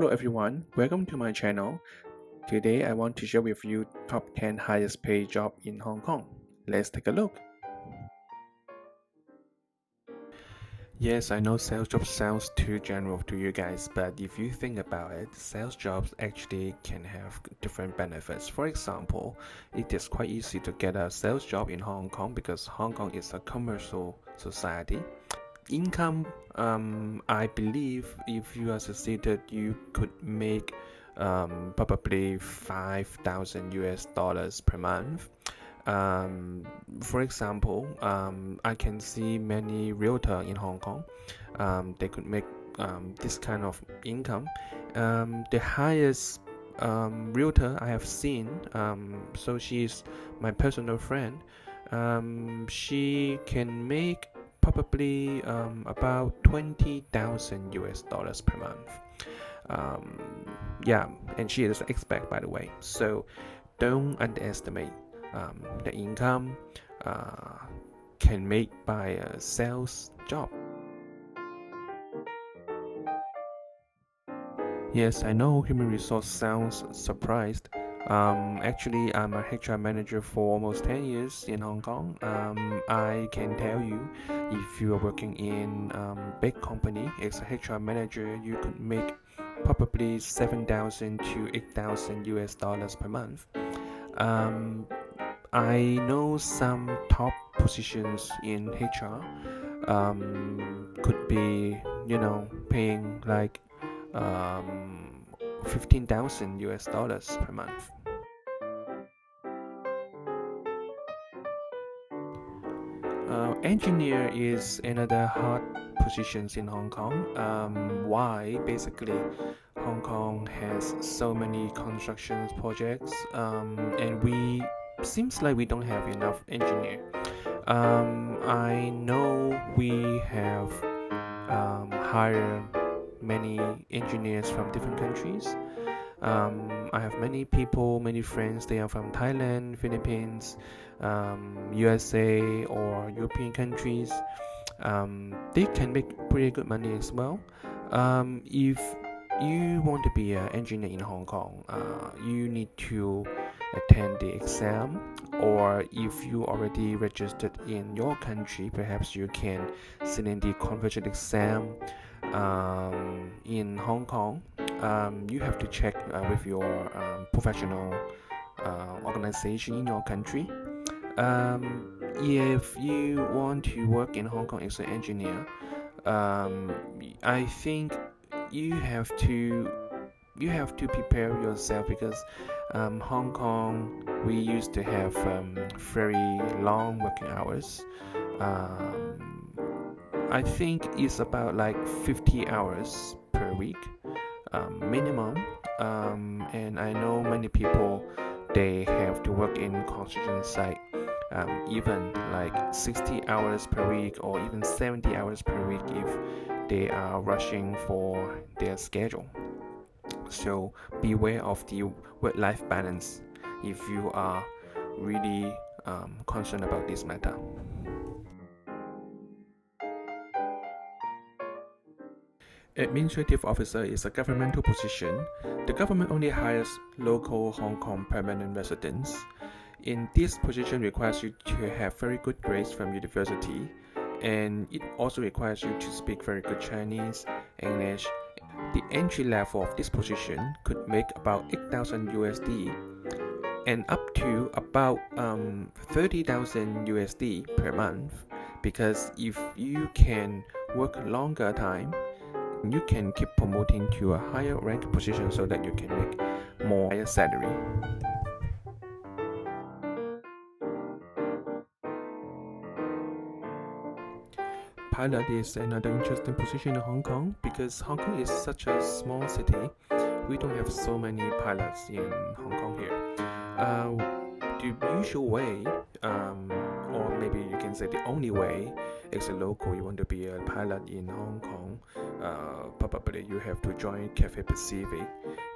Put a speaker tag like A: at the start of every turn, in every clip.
A: Hello everyone, welcome to my channel. Today I want to share with you top 10 highest paid job in Hong Kong. Let's take a look. Yes, I know sales job sounds too general to you guys, but if you think about it, sales jobs actually can have different benefits. For example, it is quite easy to get a sales job in Hong Kong because Hong Kong is a commercial society. Income, I believe if you are succeeded, you could make probably 5,000 US dollars per month. For example, I can see many realtor in Hong Kong. They could make this kind of income. The highest realtor I have seen, so she's my personal friend. She can make probably about 20,000 US dollars per month. Yeah, and she is an expert, by the way. So don't underestimate the income can make by a sales job. Yes, I know human resource sounds surprised. Actually, I'm a HR manager for almost 10 years in Hong Kong. I can tell you, if you are working in big company as a HR manager, you could make probably 7,000 to 8,000 US dollars per month. I know some top positions in HR could be, paying like 15,000 US dollars per month. Engineer is another hot positions in Hong Kong. Why? Basically, Hong Kong has so many construction projects, and we seems like we don't have enough engineer. I know we have hired many engineers from different countries. I have many people, many friends. They are from Thailand, Philippines, USA, or European countries. They can make pretty good money as well. If you want to be an engineer in Hong Kong, you need to attend the exam, or if you already registered in your country, perhaps you can sit in the conversion exam in Hong Kong. You have to check with your professional organization in your country. If you want to work in Hong Kong as an engineer, I think you have to prepare yourself because Hong Kong, we used to have very long working hours. I think it's about like 50 hours per week minimum. And I know many people, they have to work in construction site even like 60 hours per week or even 70 hours per week if they are rushing for their schedule. So beware of the work-life balance if you are really concerned about this matter. Administrative officer is a governmental position. The government only hires local Hong Kong permanent residents. In this position requires you to have very good grades from university, and it also requires you to speak very good Chinese, English. The entry level of this position could make about 8,000 USD and up to about 30,000 USD per month, because if you can work longer time, you can keep promoting to a higher rank position so that you can make more higher salary. Pilot is another interesting position in Hong Kong because Hong Kong is such a small city. We don't have so many pilots in Hong Kong here. The usual way, or maybe you can say the only way, as a local you want to be a pilot in Hong Kong, probably you have to join Cathay Pacific,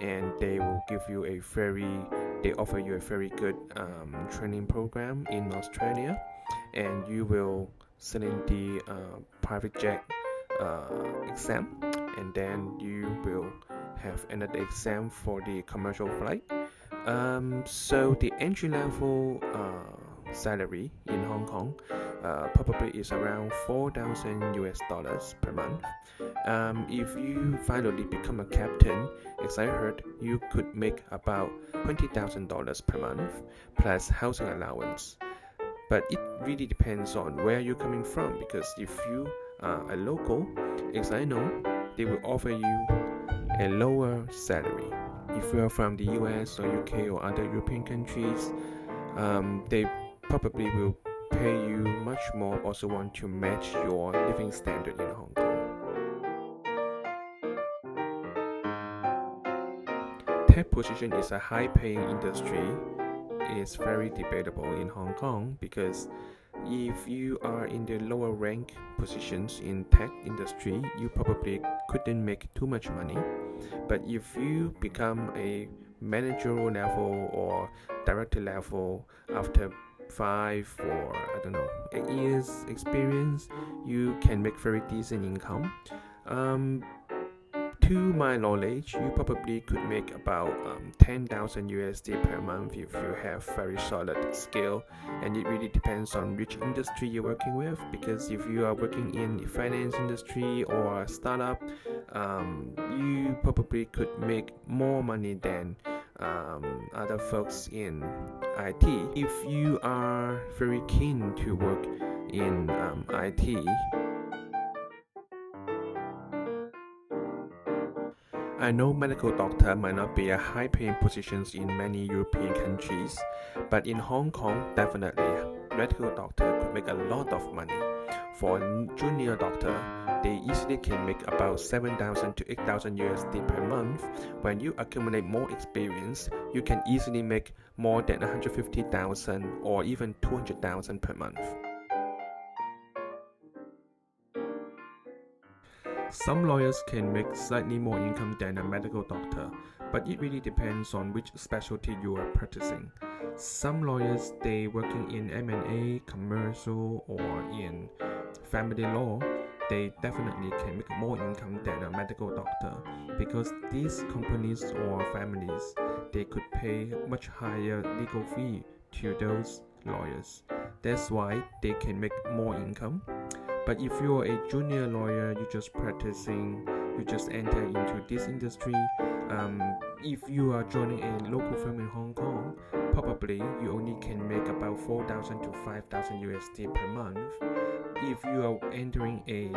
A: and they offer you a very good training program in Australia, and you will sit in the private jet exam, and then you will have another exam for the commercial flight. So the entry level salary in Hong Kong probably is around 4,000 US dollars per month. If you finally become a captain, as I heard, you could make about $20,000 per month plus housing allowance. But it really depends on where you're coming from, because if you are a local, as I know, they will offer you a lower salary. If you are from the US or UK or other European countries, they probably will pay you much more, also want to match your living standard in Hong Kong. Tech position is a high-paying industry. It's very debatable in Hong Kong, because if you are in the lower rank positions in tech industry, you probably couldn't make too much money. But if you become a managerial level or director level after 5 or 8 years experience, you can make very decent income. To my knowledge, you probably could make about 10,000 USD per month if you have very solid skill, and it really depends on which industry you're working with, because if you are working in the finance industry or a startup, you probably could make more money than other folks in IT. If you are very keen to work in IT, I know medical doctor might not be a high-paying positions in many European countries, but in Hong Kong, definitely, medical doctor could make a lot of money. For a junior doctor, they easily can make about 7,000 to 8,000 USD per month. When you accumulate more experience, you can easily make more than 150,000 or even 200,000 per month. Some lawyers can make slightly more income than a medical doctor, but it really depends on which specialty you are practicing. Some lawyers, they working in M&A, commercial, or in family law, they definitely can make more income than a medical doctor, because these companies or families, they could pay much higher legal fee to those lawyers. That's why they can make more income. But if you're a junior lawyer, you just practicing, you just enter into this industry, if you are joining a local firm in Hong Kong, probably you only can make about 4,000 to 5,000 USD per month. If you are entering an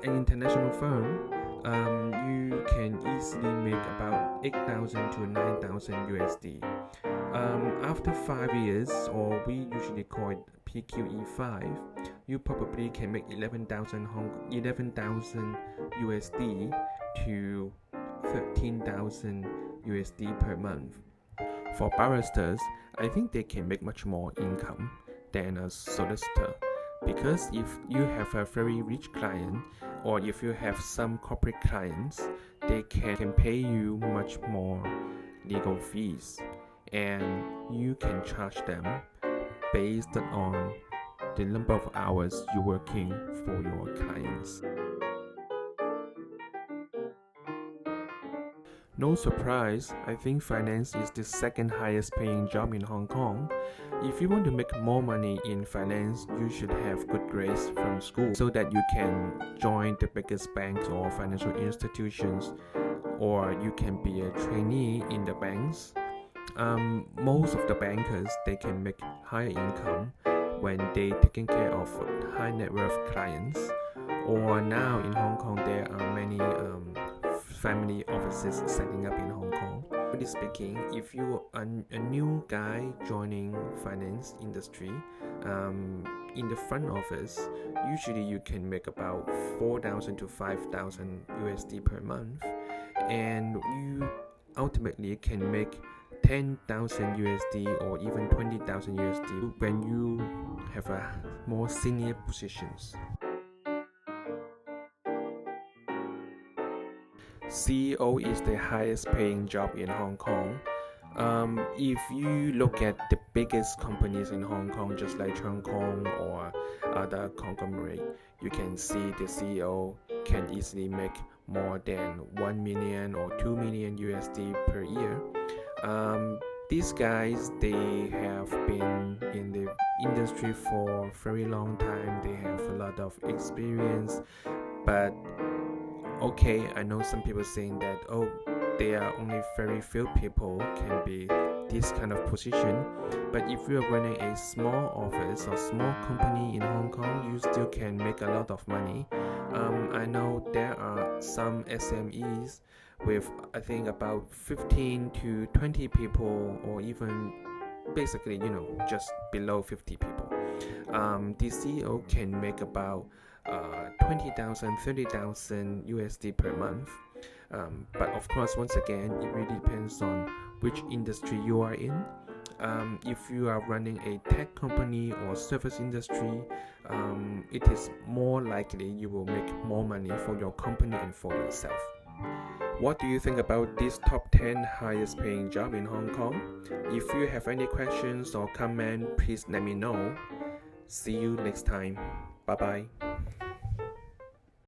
A: international firm, you can easily make about 8,000 to 9,000 USD. After 5 years, or we usually call it PQE5, you probably can make 11,000 USD to 13,000 USD per month. For barristers, I think they can make much more income than a solicitor, because if you have a very rich client, or if you have some corporate clients, they can pay you much more legal fees, and you can charge them based on the number of hours you're working for your clients. No surprise, I think finance is the second highest paying job in Hong Kong. If you want to make more money in finance, you should have good grades from school so that you can join the biggest banks or financial institutions, or you can be a trainee in the banks. Most of the bankers, they can make higher income when they taking care of high net worth clients, or now in Hong Kong there are many family offices setting up in Hong Kong. Really speaking, if you are a new guy joining finance industry, in the front office, usually you can make about 4,000 to 5,000 USD per month, and you ultimately can make 10,000 USD or even 20,000 USD when you have a more senior positions. CEO is the highest paying job in Hong Kong. If you look at the biggest companies in Hong Kong, just like Hong Kong or other conglomerate, you can see the CEO can easily make more than 1 million or 2 million USD per year. These guys, they have been in the industry for a very long time. They have a lot of experience, but okay, I know some people saying that, oh, there are only very few people can be this kind of position. But if you are running a small office or small company in Hong Kong, you still can make a lot of money. I know there are some SMEs with, I think, about 15 to 20 people, or even basically, just below 50 people. The CEO can make about 20,000, 30,000 USD per month. But of course, once again, it really depends on which industry you are in. If you are running a tech company or service industry, it is more likely you will make more money for your company and for yourself. What do you think about this top 10 highest paying job in Hong Kong? If you have any questions or comment, please let me know. See you next time. Bye bye.